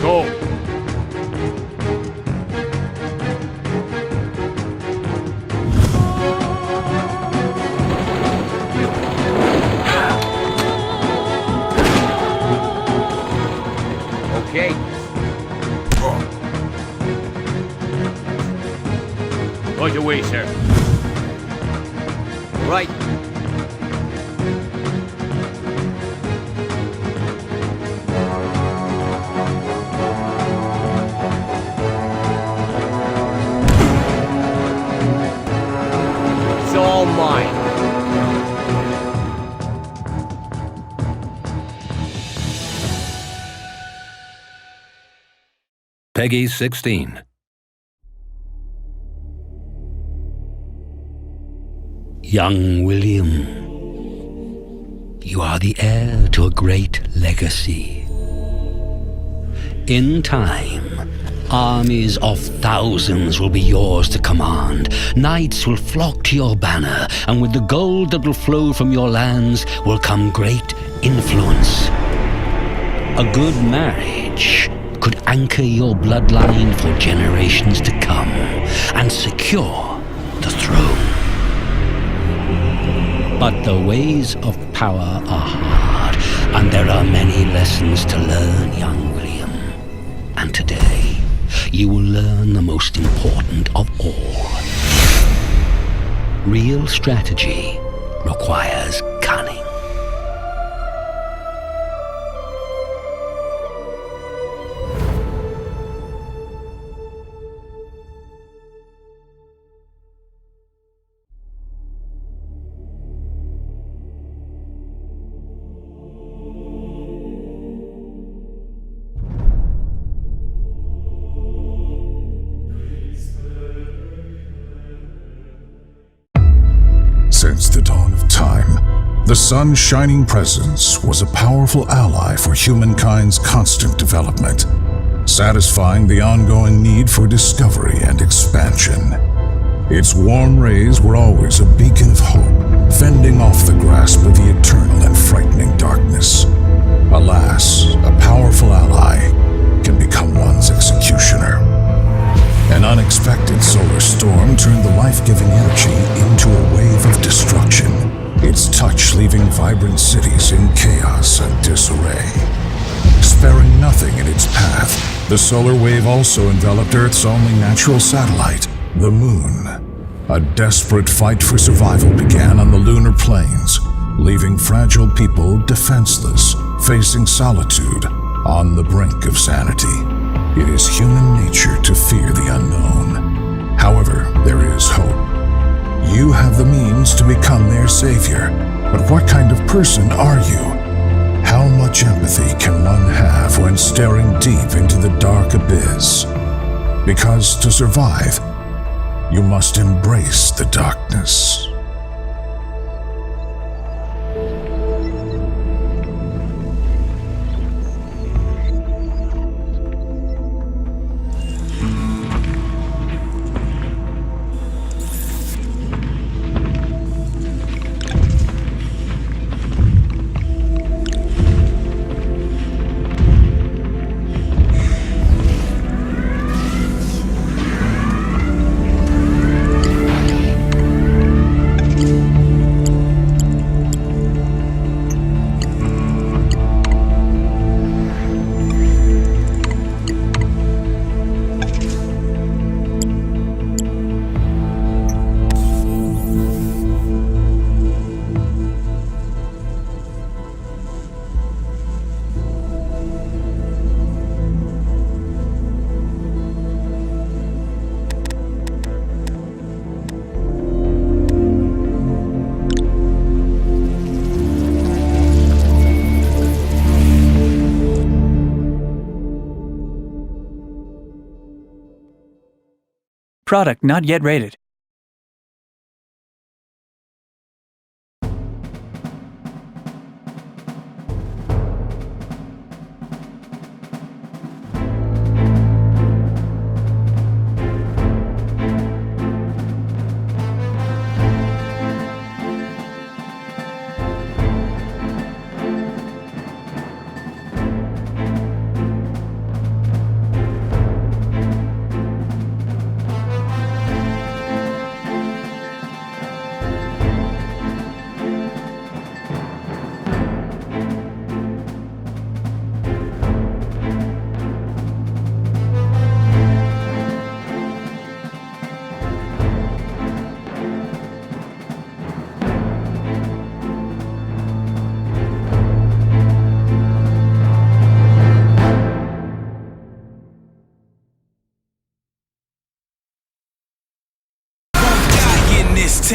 Go! Okay. Right away, sir. Right. It's all mine. Peggy 16. Young William, you are the heir to a great legacy. In time, armies of thousands will be yours to command. Knights will flock to your banner, and with the gold that will flow from your lands will come great influence. A good marriage could anchor your bloodline for generations to come and secure the throne. But the ways of power are hard, and there are many lessons to learn, young William. And today, you will learn the most important of all. Real strategy requires cunning. Since the dawn of time, the sun's shining presence was a powerful ally for humankind's constant development, satisfying the ongoing need for discovery and expansion. Its warm rays were always a beacon of hope, fending off the grasp of the eternal and frightening darkness. Alas, a powerful ally can become one's executioner. An unexpected solar storm turned the life-giving energy into a wave of destruction, its touch leaving vibrant cities in chaos and disarray. Sparing nothing in its path, the solar wave also enveloped Earth's only natural satellite, the Moon. A desperate fight for survival began on the lunar plains, leaving fragile people defenseless, facing solitude on the brink of sanity. It is human nature to fear the unknown. However, there is hope. You have the means to become their savior, but what kind of person are you? How much empathy can one have when staring deep into the dark abyss? Because to survive, you must embrace the darkness. Product not yet rated.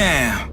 Damn.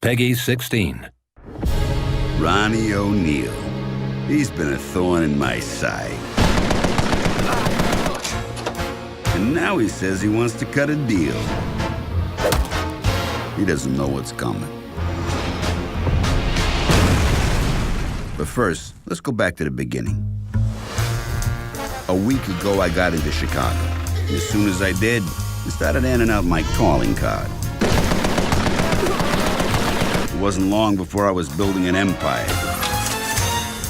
Peggy 16. Ronnie O'Neill. He's been a thorn in my side. And now he says he wants to cut a deal. He doesn't know what's coming. But first, let's go back to the beginning. A week ago, I got into Chicago. And as soon as I did, I started handing out my calling card. It wasn't long before I was building an empire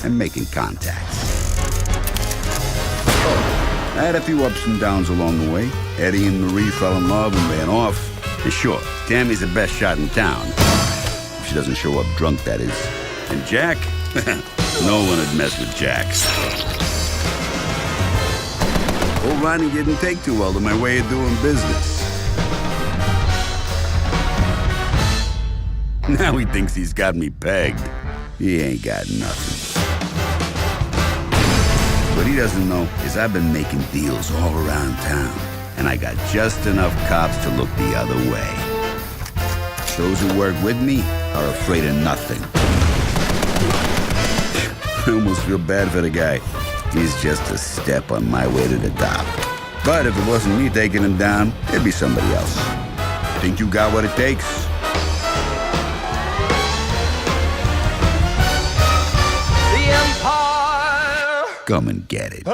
and making contacts. I had a few ups and downs along the way. Eddie and Marie fell in love and ran off. And sure, Tammy's the best shot in town. If she doesn't show up drunk, that is. And Jack? No one would mess with Jack. Old Ronnie didn't take too well to my way of doing business. Now he thinks he's got me pegged. He ain't got nothing. What he doesn't know is I've been making deals all around town, and I got just enough cops to look the other way. Those who work with me are afraid of nothing. I almost feel bad for the guy. He's just a step on my way to the top. But if it wasn't me taking him down, it'd be somebody else. Think you got what it takes? Come and get it.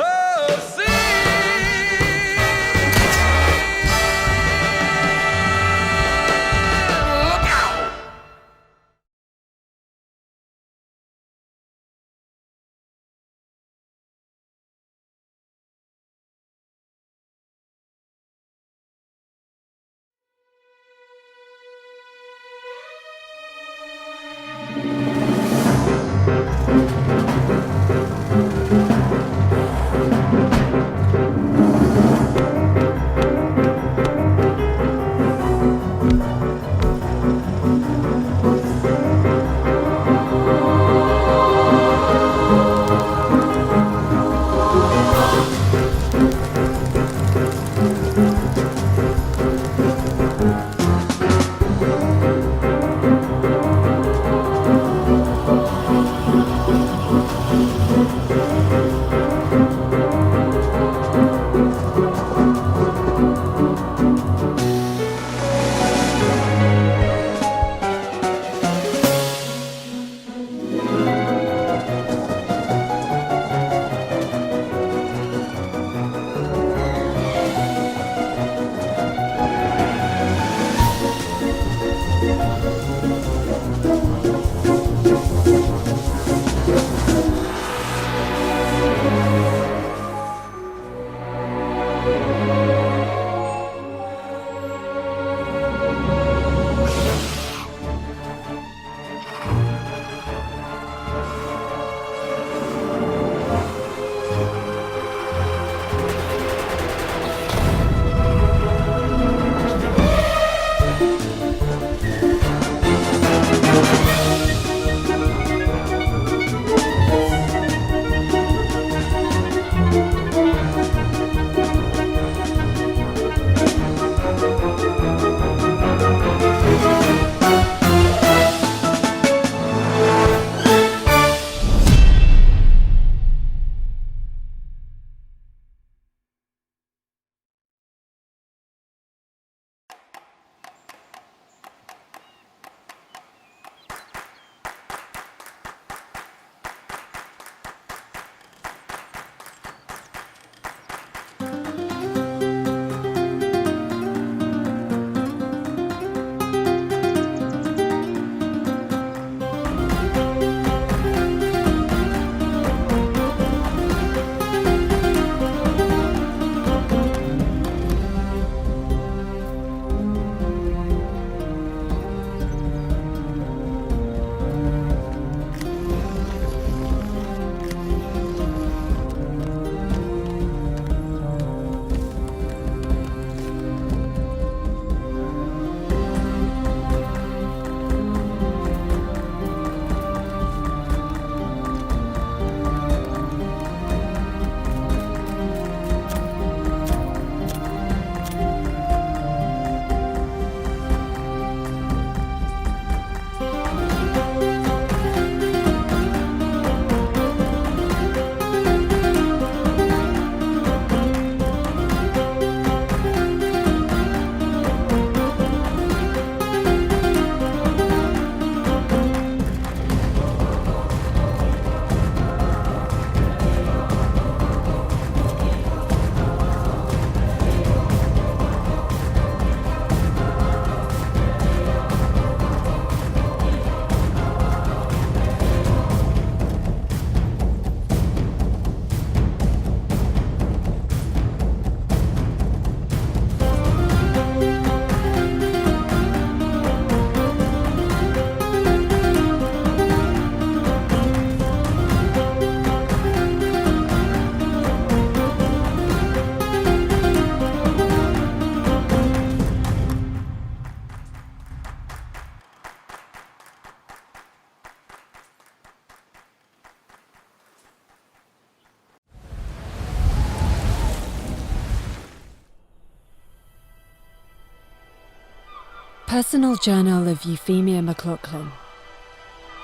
Personal Journal of Euphemia McLaughlin,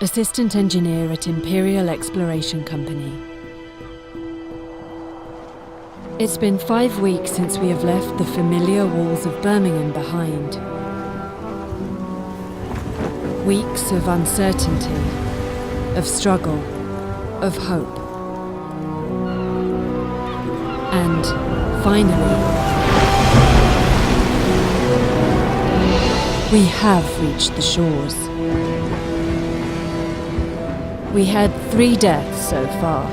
Assistant Engineer at Imperial Exploration Company. It's been 5 weeks since we have left the familiar walls of Birmingham behind. Weeks of uncertainty, of struggle, of hope. And finally, we have reached the shores. We had 3 deaths so far.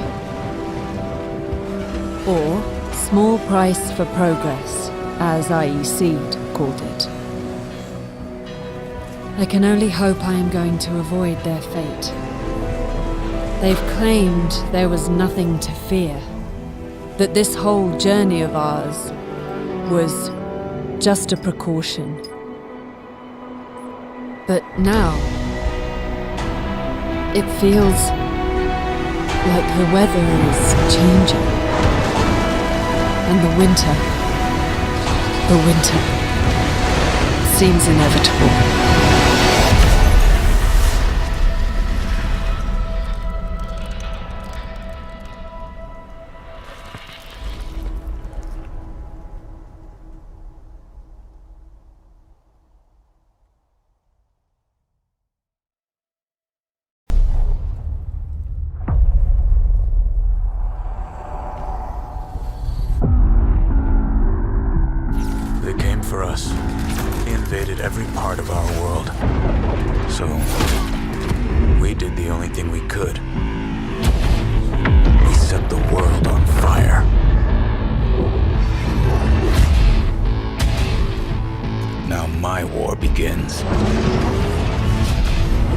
Or small price for progress, as IEC'd called it. I can only hope I am going to avoid their fate. They've claimed there was nothing to fear, that this whole journey of ours was just a precaution. But now, it feels like the weather is changing. And the winter seems inevitable. For us. He invaded every part of our world. So, we did the only thing we could. We set the world on fire. Now my war begins.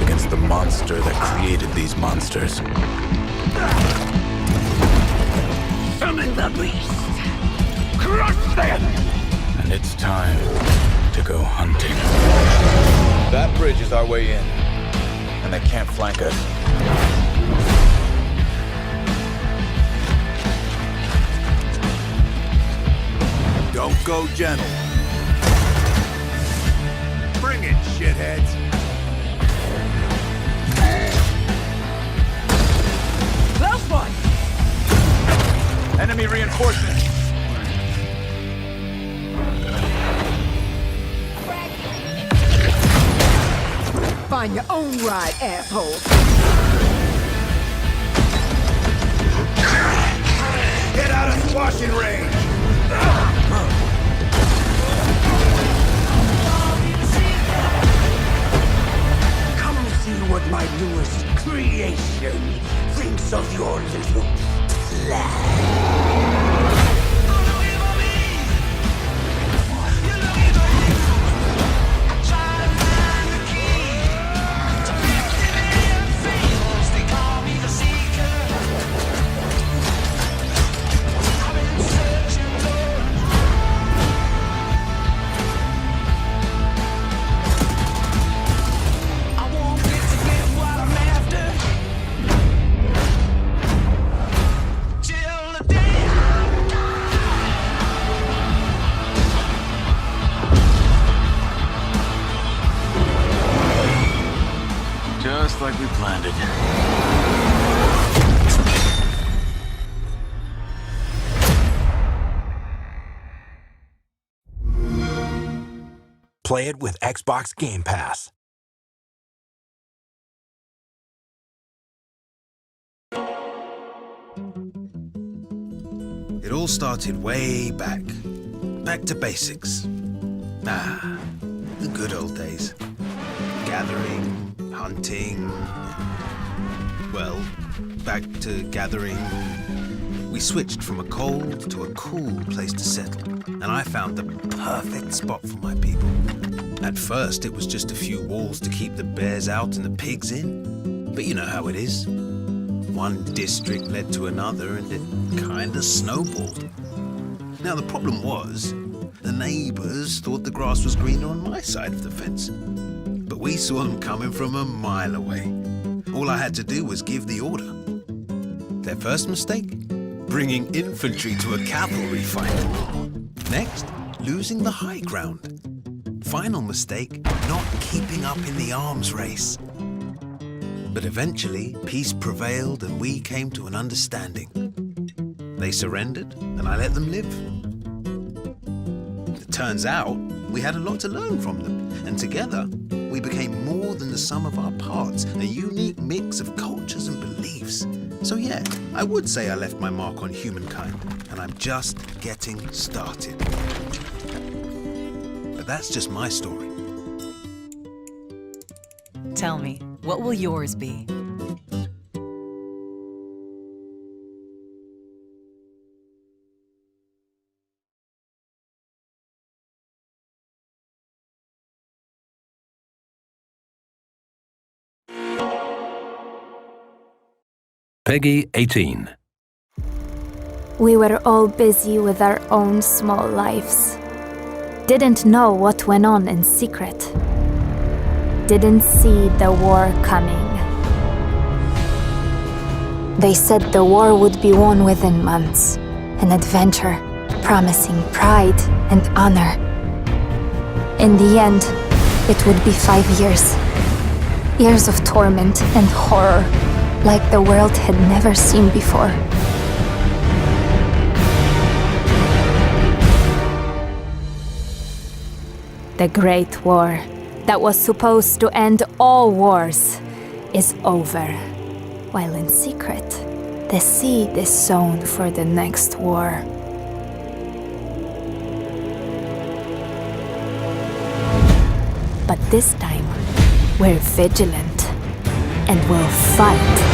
Against the monster that created these monsters. Summon the beast! Crush them! And it's time to go hunting. That bridge is our way in, And they can't flank us. Don't go gentle. Bring it, shitheads. Last one! Enemy reinforcements! Find your own ride, asshole! Get out of squashing range! Come see what my newest creation thinks of your little plan. Just like we planned it. Play it with Xbox Game Pass. It all started way back. Back to basics. The good old days. Gathering, hunting. Well, back to gathering. We switched from a cold to a cool place to settle, and I found the perfect spot for my people. At first, it was just a few walls to keep the bears out and the pigs in. But you know how it is. One district led to another, and it kinda snowballed. Now, the problem was, the neighbors thought the grass was greener on my side of the fence. But we saw them coming from a mile away. All I had to do was give the order. Their first mistake? Bringing infantry to a cavalry fight. Next, losing the high ground. final mistake, not keeping up in the arms race. But eventually, peace prevailed and we came to an understanding. They surrendered, and I let them live. It turns out, we had a lot to learn from them, and together, we became more than the sum of our parts, a unique mix of cultures and beliefs. So yeah, I would say I left my mark on humankind, and I'm just getting started. But that's just my story. Tell me, what will yours be? Peggy 18. We were all busy with our own small lives. Didn't know what went on in secret. Didn't see the war coming. They said the war would be won within months. An adventure, promising pride and honor. In the end, it would be 5 years. Years of torment and horror, like the world had never seen before. The Great War, that was supposed to end all wars, is over. While in secret, the seed is sown for the next war. But this time, we're vigilant and will fight.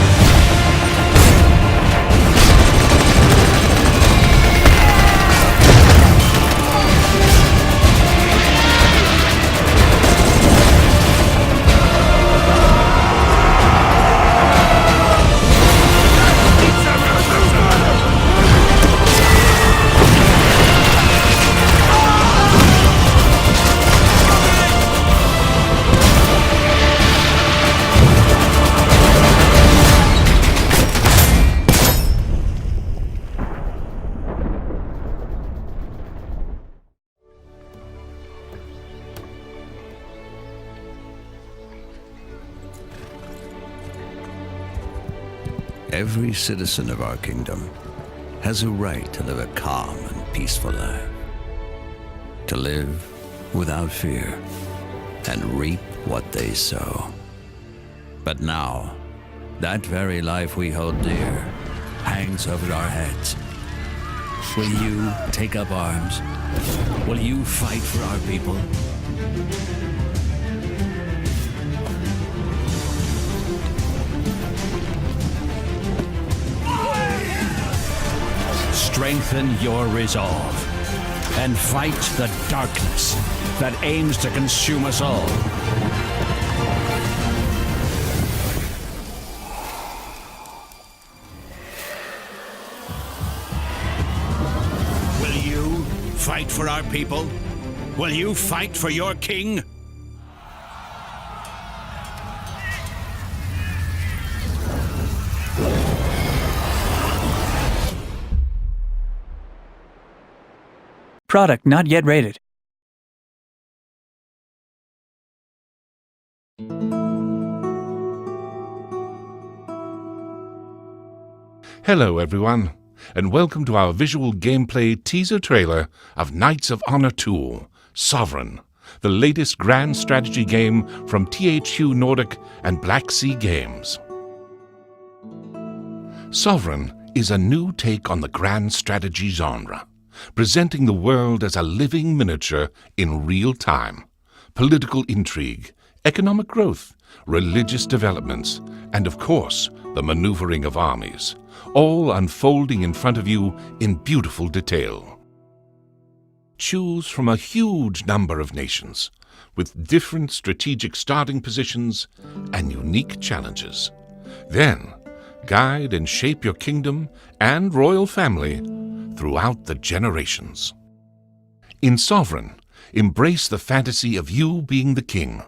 Every citizen of our kingdom has a right to live a calm and peaceful life. To live without fear and reap what they sow. But now, that very life we hold dear hangs over our heads. Will you take up arms? Will you fight for our people? Strengthen your resolve and fight the darkness that aims to consume us all. Will you fight for our people? Will you fight for your king? Product not yet rated. Hello everyone, and welcome to our visual gameplay teaser trailer of Knights of Honor 2, Sovereign, the latest grand strategy game from THQ Nordic and Black Sea Games. Sovereign is a new take on the grand strategy genre, presenting the world as a living miniature in real time. Political intrigue, economic growth, religious developments, and of course, the maneuvering of armies, all unfolding in front of you in beautiful detail. Choose from a huge number of nations, with different strategic starting positions and unique challenges. Then, guide and shape your kingdom and royal family throughout the generations. In Sovereign, embrace the fantasy of you being the king,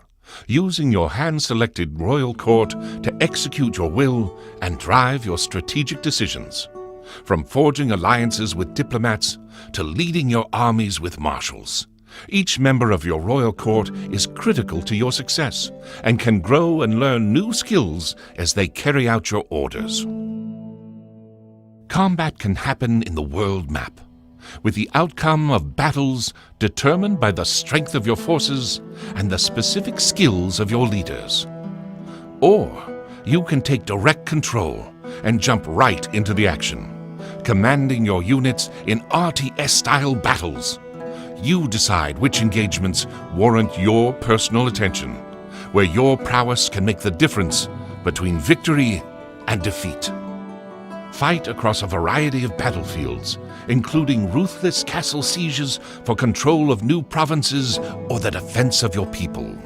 using your hand-selected royal court to execute your will and drive your strategic decisions, from forging alliances with diplomats to leading your armies with marshals. Each member of your royal court is critical to your success and can grow and learn new skills as they carry out your orders. Combat can happen in the world map, with the outcome of battles determined by the strength of your forces and the specific skills of your leaders. Or you can take direct control and jump right into the action, commanding your units in RTS-style battles. You decide which engagements warrant your personal attention, where your prowess can make the difference between victory and defeat. Fight across a variety of battlefields, including ruthless castle sieges for control of new provinces or the defense of your people.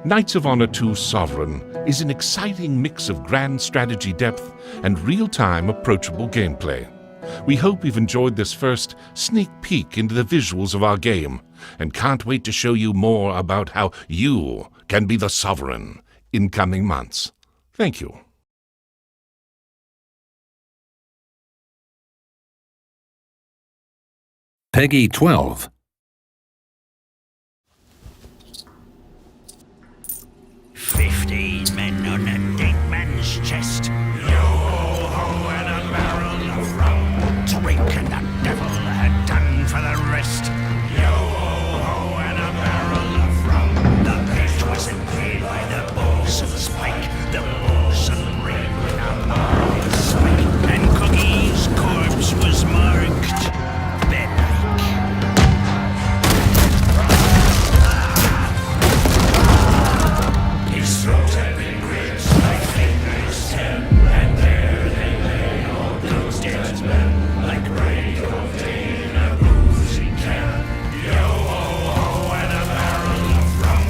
Knights of Honor II Sovereign is an exciting mix of grand strategy depth and real-time approachable gameplay. We hope you've enjoyed this first sneak peek into the visuals of our game, and can't wait to show you more about how you can be the Sovereign in coming months. Thank you. Peggy 12. Men on a dead man's chest. Yo-ho-ho and a barrel of rum. Drink and the devil had done for the rest. Yo-ho-ho and a barrel of rum. The pit was impaled by the bosun's pike. The bosun ring a marble spike. And Coogie's corpse was marked belike. His throat had been grit, like fingers ten, and there they lay, all those dead men, like rain of day in a bruising can. Yo-ho-ho and a barrel of rum.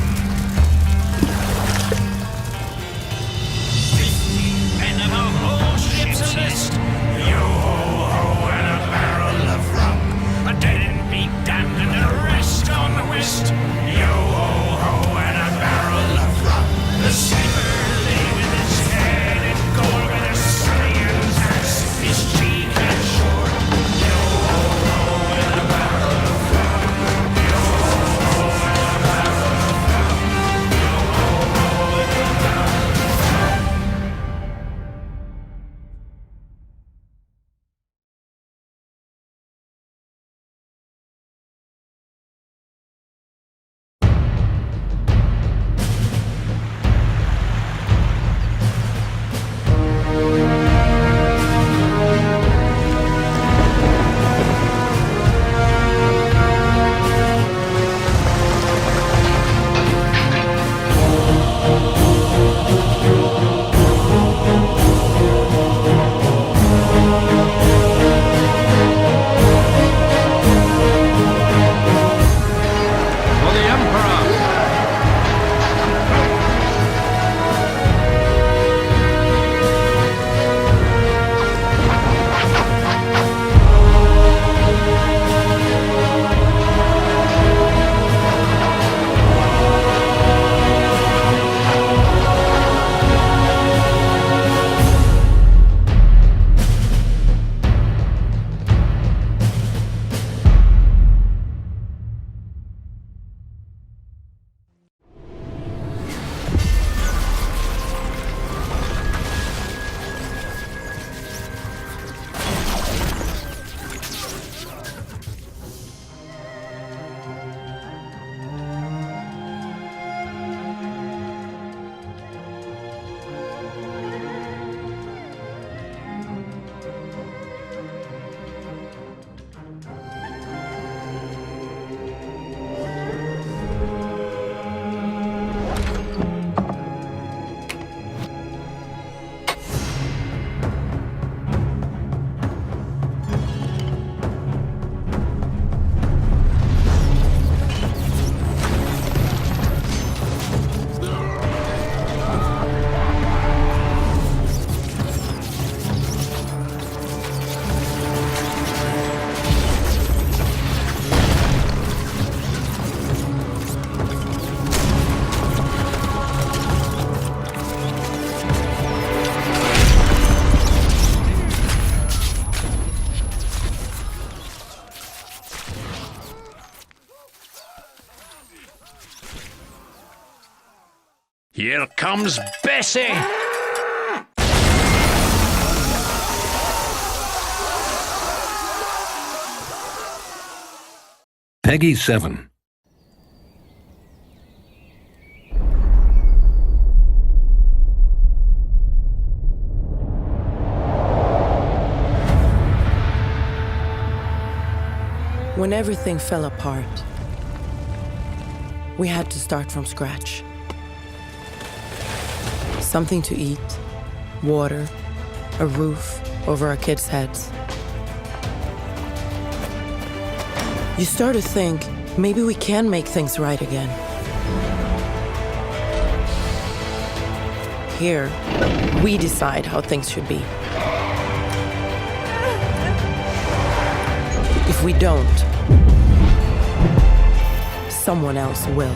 15 men of a whole ship's list. Yo-ho-ho and a barrel of rum. A dead and beat damned and the rest on the whist. Yo-ho-ho and a barrel of rum. The sleeper lay with his head in gold, with a slayer's axe, his cheek and short. Yo-ho-ho and a barrel of rum. Yo-ho-ho and a barrel of rum. Yo-ho-ho and a barrel of rum. Here comes Bessie! Peggy 7. When everything fell apart, we had to start from scratch. Something to eat, water, a roof over our kids' heads. You start to think, maybe we can make things right again. Here, we decide how things should be. If we don't, someone else will.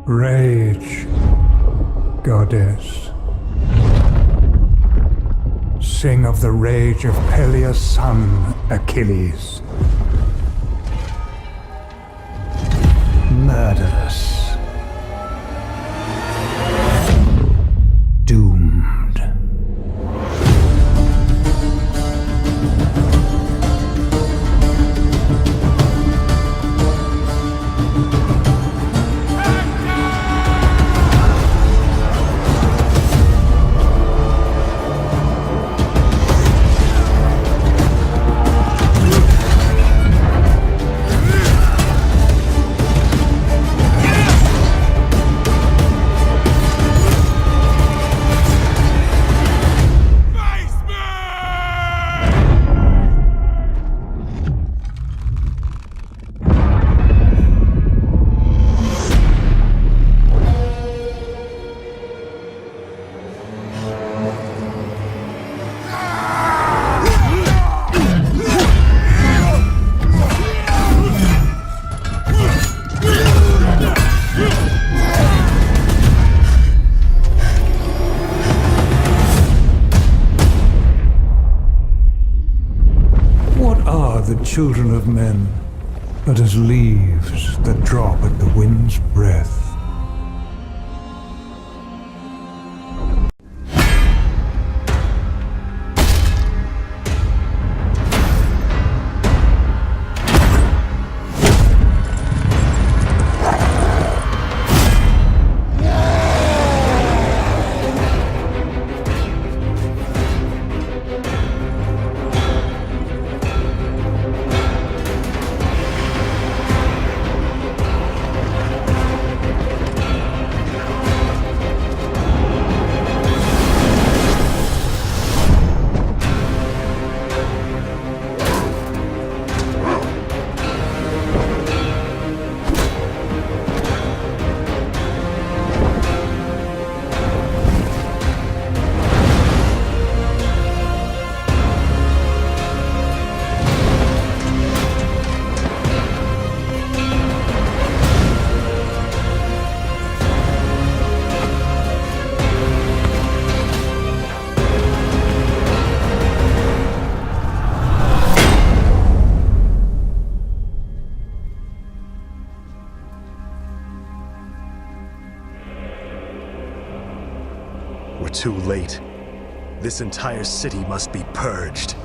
Rage, goddess. Sing of the rage of Peleus' son, Achilles. Murderous. Doomed. Children of men, but as leaves that drop at the wind's breath. We're too late. This entire city must be purged.